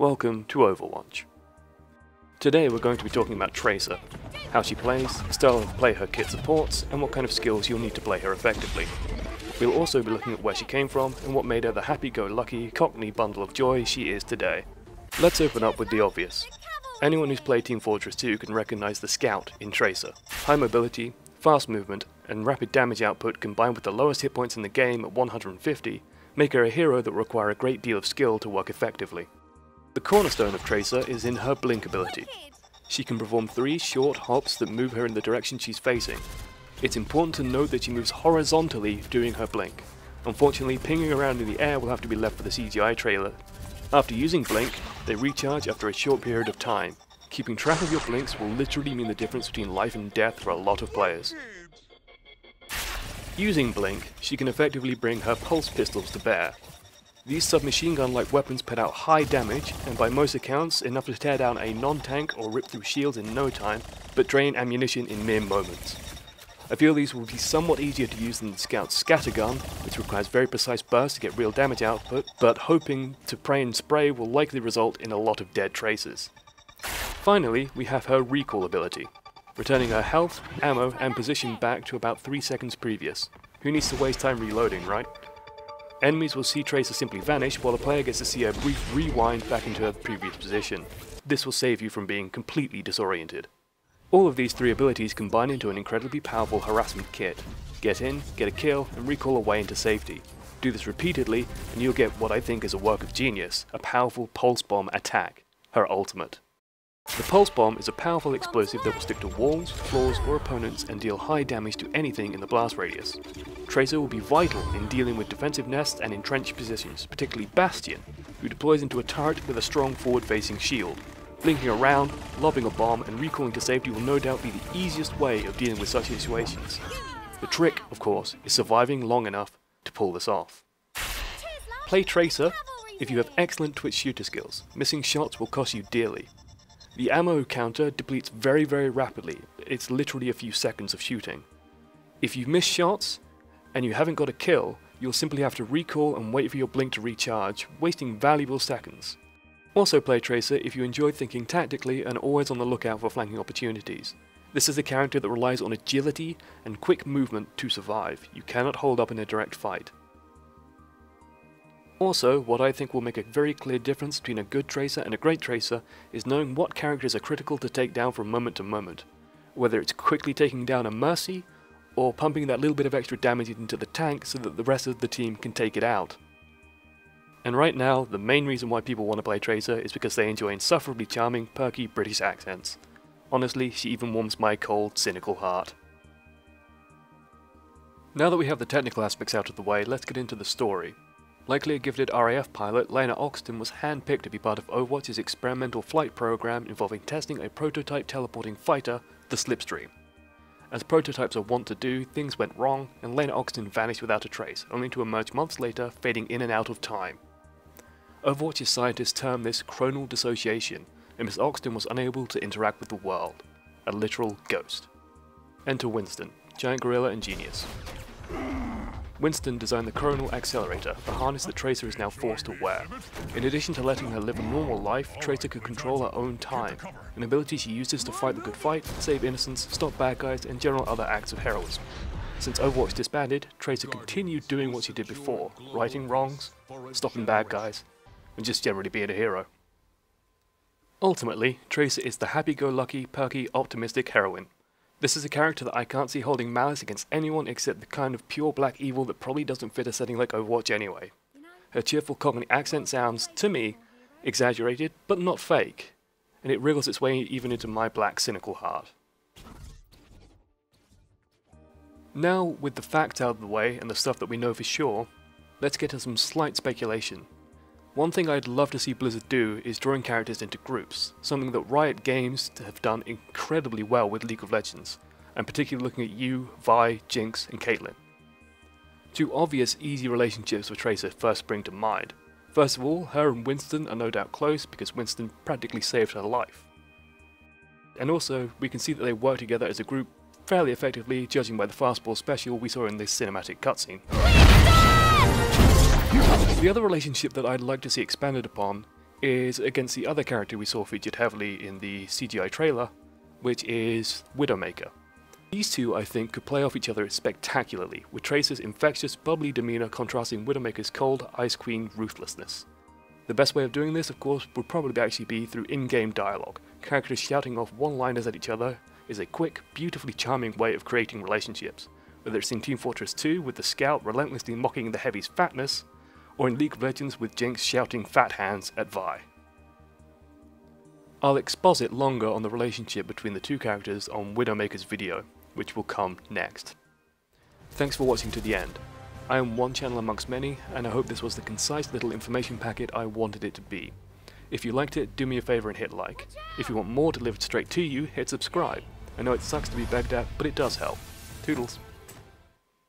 Welcome to Overwatch. Today we're going to be talking about Tracer, how she plays, the style of play her kit supports, and what kind of skills you'll need to play her effectively. We'll also be looking at where she came from and what made her the happy-go-lucky, cockney bundle of joy she is today. Let's open up with the obvious. Anyone who's played Team Fortress 2 can recognise the Scout in Tracer. High mobility, fast movement, and rapid damage output combined with the lowest hit points in the game at 150 make her a hero that will require a great deal of skill to work effectively. The cornerstone of Tracer is in her blink ability. She can perform 3 short hops that move her in the direction she's facing. It's important to note that she moves horizontally during her blink. Unfortunately, pinging around in the air will have to be left for the CGI trailer. After using blink, they recharge after a short period of time. Keeping track of your blinks will literally mean the difference between life and death for a lot of players. Using blink, she can effectively bring her pulse pistols to bear. These submachine gun-like weapons put out high damage, and by most accounts enough to tear down a non-tank or rip through shields in no time, but drain ammunition in mere moments. I feel these will be somewhat easier to use than the Scout's scattergun, which requires very precise bursts to get real damage output, but hoping to pray and spray will likely result in a lot of dead Tracers. Finally, we have her recall ability, returning her health, ammo, and position back to about 3 seconds previous. Who needs to waste time reloading, right? Enemies will see Tracer simply vanish, while the player gets to see a brief rewind back into her previous position. This will save you from being completely disoriented. All of these 3 abilities combine into an incredibly powerful harassment kit. Get in, get a kill, and recall away into safety. Do this repeatedly, and you'll get what I think is a work of genius, a powerful pulse bomb attack, her ultimate. The pulse bomb is a powerful explosive that will stick to walls, floors, or opponents and deal high damage to anything in the blast radius. Tracer will be vital in dealing with defensive nests and entrenched positions, particularly Bastion, who deploys into a turret with a strong forward-facing shield. Blinking around, lobbing a bomb, and recalling to safety will no doubt be the easiest way of dealing with such situations. The trick, of course, is surviving long enough to pull this off. Play Tracer if you have excellent twitch shooter skills. Missing shots will cost you dearly. The ammo counter depletes very rapidly. It's literally a few seconds of shooting. If you miss shots and you haven't got a kill, you'll simply have to recall and wait for your blink to recharge, wasting valuable seconds. Also play Tracer if you enjoy thinking tactically and always on the lookout for flanking opportunities. This is a character that relies on agility and quick movement to survive. You cannot hold up in a direct fight. Also, what I think will make a very clear difference between a good Tracer and a great Tracer is knowing what characters are critical to take down from moment to moment. Whether it's quickly taking down a Mercy, or pumping that little bit of extra damage into the tank so that the rest of the team can take it out. And right now, the main reason why people want to play Tracer is because they enjoy insufferably charming, perky British accents. Honestly, she even warms my cold, cynical heart. Now that we have the technical aspects out of the way, let's get into the story. Likely a gifted RAF pilot, Lena Oxton was handpicked to be part of Overwatch's experimental flight program involving testing a prototype teleporting fighter, the Slipstream. As prototypes are wont to do, things went wrong, and Lena Oxton vanished without a trace, only to emerge months later, fading in and out of time. Overwatch's scientists term this chronal dissociation, and Miss Oxton was unable to interact with the world. A literal ghost. Enter Winston, giant gorilla and genius. Winston designed the Coronal Accelerator, a harness that Tracer is now forced to wear. In addition to letting her live a normal life, Tracer could control her own time, an ability she uses to fight the good fight, save innocents, stop bad guys, and general other acts of heroism. Since Overwatch disbanded, Tracer continued doing what she did before, righting wrongs, stopping bad guys, and just generally being a hero. Ultimately, Tracer is the happy-go-lucky, perky, optimistic heroine. This is a character that I can't see holding malice against anyone except the kind of pure black evil that probably doesn't fit a setting like Overwatch anyway. Her cheerful Cockney accent sounds, to me, exaggerated, but not fake, and it wriggles its way even into my black, cynical heart. Now, with the facts out of the way and the stuff that we know for sure, let's get to some slight speculation. One thing I'd love to see Blizzard do is drawing characters into groups, something that Riot Games have done incredibly well with League of Legends, and particularly looking at you, Vi, Jinx, and Caitlyn. 2 obvious, easy relationships for Tracer first spring to mind. First of all, her and Winston are no doubt close because Winston practically saved her life. And also, we can see that they work together as a group fairly effectively, judging by the fastball special we saw in this cinematic cutscene. The other relationship that I'd like to see expanded upon is against the other character we saw featured heavily in the CGI trailer, which is Widowmaker. These two, I think, could play off each other spectacularly, with Tracer's infectious, bubbly demeanour contrasting Widowmaker's cold, Ice Queen ruthlessness. The best way of doing this, of course, would probably actually be through in-game dialogue. Characters shouting off one-liners at each other is a quick, beautifully charming way of creating relationships, whether it's in Team Fortress 2 with the Scout relentlessly mocking the Heavy's fatness, or in League of Legends with Jinx shouting fat hands at Vi. I'll exposit longer on the relationship between the two characters on Widowmaker's video, which will come next. Thanks for watching to the end. I am one channel amongst many, and I hope this was the concise little information packet I wanted it to be. If you liked it, do me a favour and hit like. If you want more delivered straight to you, hit subscribe. I know it sucks to be begged at, but it does help. Toodles.